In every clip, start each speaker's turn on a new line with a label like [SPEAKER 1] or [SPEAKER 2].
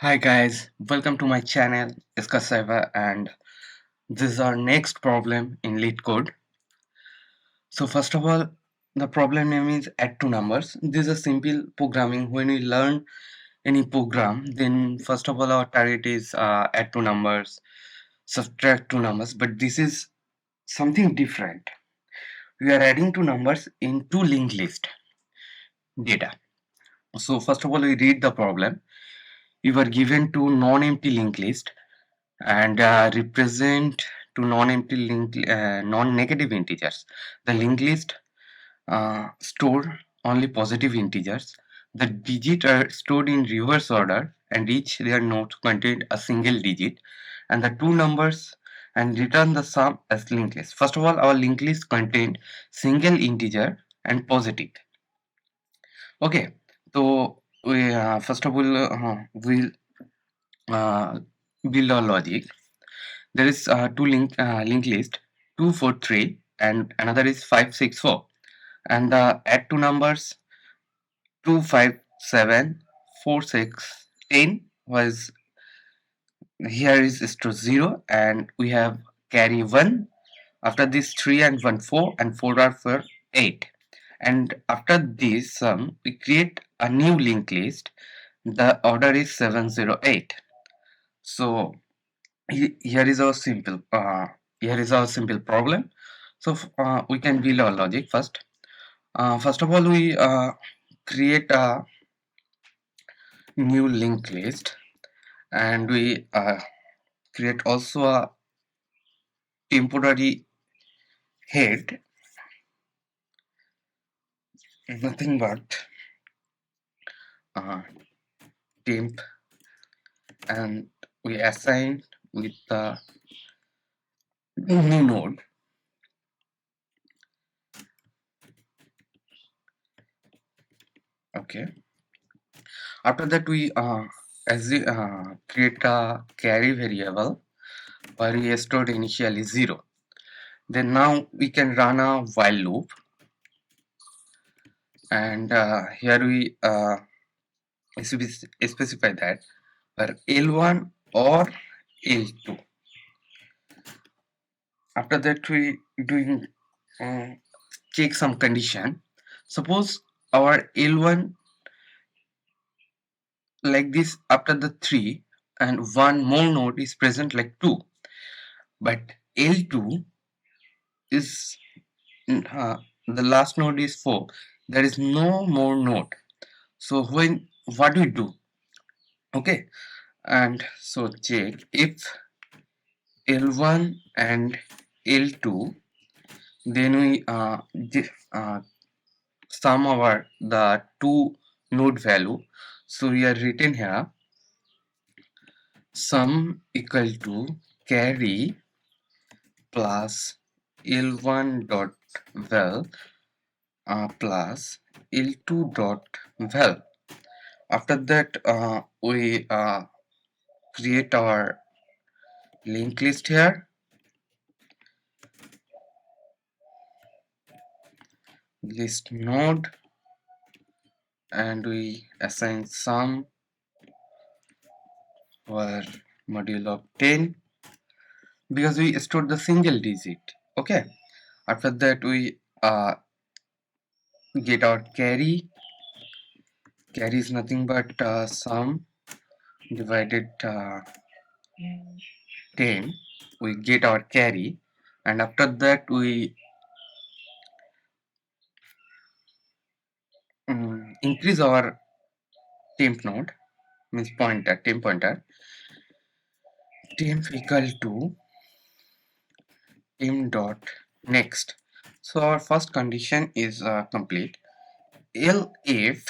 [SPEAKER 1] Hi guys, welcome to my channel Iska and this is our next problem in leetcode. So first of all, the problem name is add two numbers. This is a simple programming. When we learn any program, then first of all our target is add two numbers, subtract two numbers, but this is something different. We are adding two numbers in two linked list data. So first of all we read the problem. We were given two non-empty linked list and represent to non-empty non-negative integers. The linked list store only positive integers. The digits are stored in reverse order and each their node contained a single digit, and the two numbers and return the sum as linked list. First of all, our linked list contained single integer and positive. Okay, so we first of all we'll uh, build our logic. There is two link list 243 and another is 564, and the add two numbers 2574610 was here is to 0, and we have carry 1. After this 3 and 1 4 and 4 are for 8, and after this we create a new linked list. The order is 708. So here is our simple problem. So we can build our logic first. First of all, we create a new linked list, and we create also a temporary head, nothing but temp, and we assign with the new node. Okay, after that we create a carry variable where we stored initially 0. Then now we can run a while loop, and here we specify that where L1 or L2. After that we doing check some condition. Suppose our L1 like this after the 3 and one more node is present like 2, but L2 is the last node is 4. There is no more node. So when what do we do? Okay, and so check if L1 and L2, then we sum over the two node value. So we are written here sum equal to carry plus L1 dot val plus L2 dot val. After that we create our linked list here, list node, and we assign sum or module of 10 because we stored the single digit. Okay, after that we get our carry. Carry is nothing but sum divided 10. We get our carry, and after that we increase our temp node, means temp pointer, temp equal to temp dot next. So our first condition is complete. If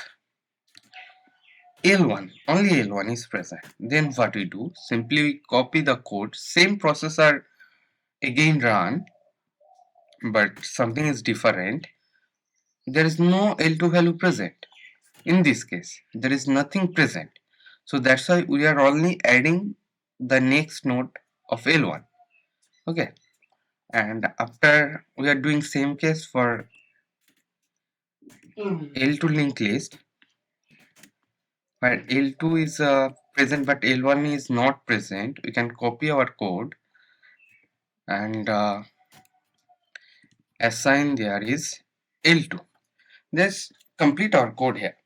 [SPEAKER 1] L1 only L1 is present, then what we do, simply we copy the code, same processor again run, but something is different. There is no L2 value present. In this case there is nothing present, so that's why we are only adding the next node of L1. Okay, and after we are doing same case for L2 linked list, where L2 is present but L1 is not present, we can copy our code and assign there is L2. Let's complete our code here.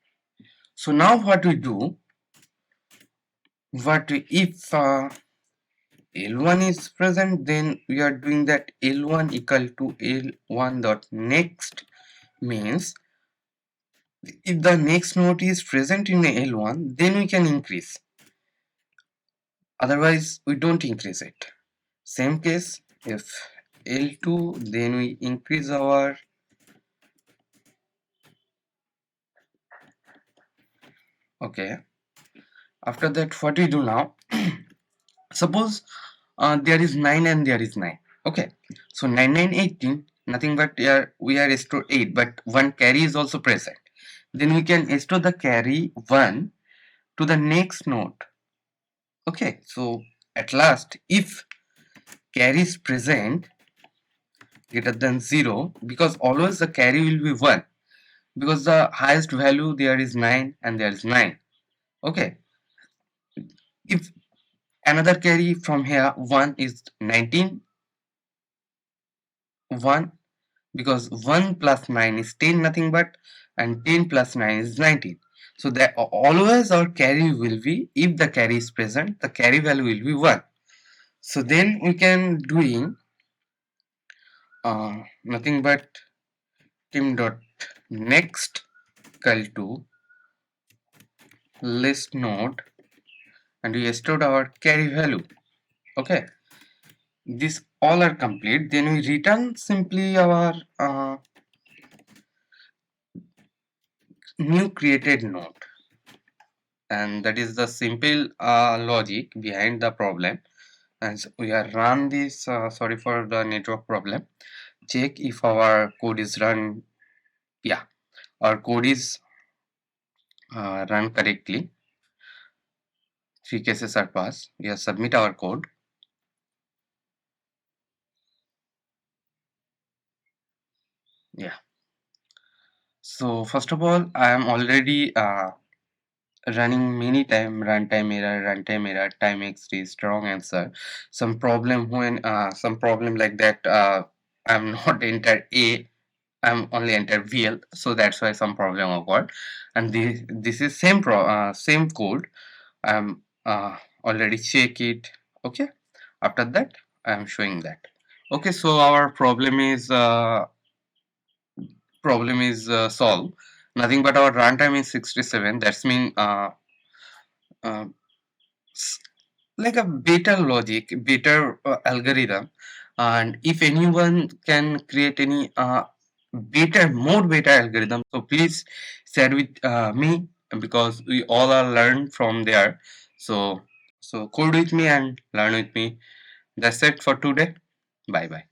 [SPEAKER 1] So now what we do, if L1 is present, then we are doing that L1 equal to L1 dot next, means if the next node is present in L1, then we can increase, otherwise we don't increase it. Same case, if L2, then we increase our okay. After that, what we do now, suppose there is 9 and there is 9. Okay, so 9 9 18, nothing but we are store 8, but one carry is also present. Then we can store the carry 1 to the next node. Okay, so at last, if carry is present greater than 0, because always the carry will be 1, because the highest value there is 9 and there is 9. Okay, if another carry from here 1 is 19, 1, because 1 plus 9 is 10, nothing but, and 10 plus 9 is 19. So that always our carry will be, if the carry is present, the carry value will be 1. So then we can doing nothing but team dot next equal to list node, and we stored our carry value. Okay, this all are complete. Then we return simply our new created node, and that is the simple logic behind the problem. And so we are run this, sorry for the network problem, check if our code is run. Yeah, our code is run correctly. 3 cases are passed. We have submit our code. Yeah, so first of all, I am already running many time, runtime error, time x3, wrong answer, some problem when some problem like that, I'm not enter a, I'm only enter VL, so that's why some problem occurred. And this is same code. I'm already check it. Okay, after that I'm showing that. Okay, so our problem is solved. Nothing but our runtime is 67. That's mean uh, like a better logic, better algorithm. And if anyone can create any more better algorithm, so please share with me, because we all are learned from there. So code with me and learn with me. That's it for today. Bye bye.